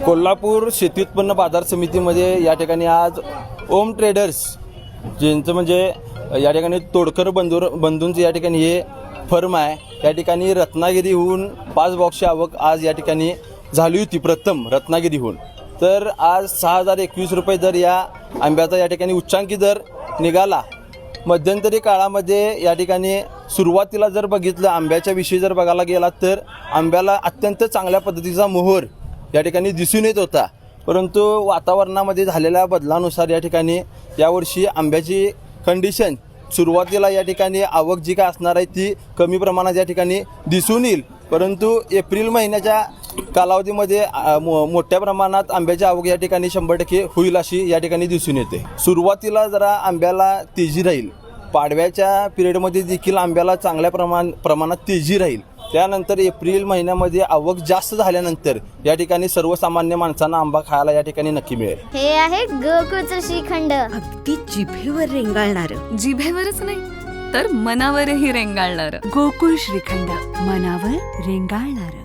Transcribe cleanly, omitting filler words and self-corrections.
कोल्हापूर शेती उत्पन्न बाजार समितीमध्ये या ठिकाणी आज ओम ट्रेडर्स ज्यांचं म्हणजे या ठिकाणी तोडकर बंधूंचं या ठिकाणी हे फर्म आहे. या ठिकाणी रत्नागिरीहून 5 बॉक्सची आवक आज या ठिकाणी झाली होती प्रथम रत्नागिरीहून. तर आज 6021 रुपये दर या आंब्याचा या ठिकाणी उच्चांकी दर निघाला. मध्यंतरी काळामध्ये या ठिकाणी सुरुवातीला जर बघितलं आंब्याच्या विषयी जर बघायला गेला तर आंब्याला अत्यंत चांगल्या पद्धतीचा मोहर या ठिकाणी दिसून येत होता. परंतु वातावरणामध्ये झालेल्या बदलानुसार या ठिकाणी यावर्षी आंब्याची कंडिशन सुरुवातीला या ठिकाणी आवक जी काय असणार आहे ती कमी प्रमाणात या ठिकाणी दिसून येईल. परंतु एप्रिल महिन्याच्या कालावधीमध्ये मोठ्या प्रमाणात आंब्याची आवक या ठिकाणी 100% होईल अशी या ठिकाणी दिसून येते. सुरुवातीला जरा आंब्याला तेजी राहील. पाडव्याच्या पिरियडमध्ये देखील आंब्याला चांगल्या प्रमाणात तेजी राहील. त्यानंतर एप्रिल महिन्यामध्ये आवक जास्त झाल्यानंतर या ठिकाणी सर्वसामान्य माणसांना आंबा खायला या ठिकाणी नक्की मिळेल. हे आहे गोकुळचं श्रीखंड, अगदी जिभेवर रेंगाळणार. जिभेवरच नाही तर मनावरही रेंगाळणार. गोकुळ श्रीखंड, मनावर रेंगाळणार.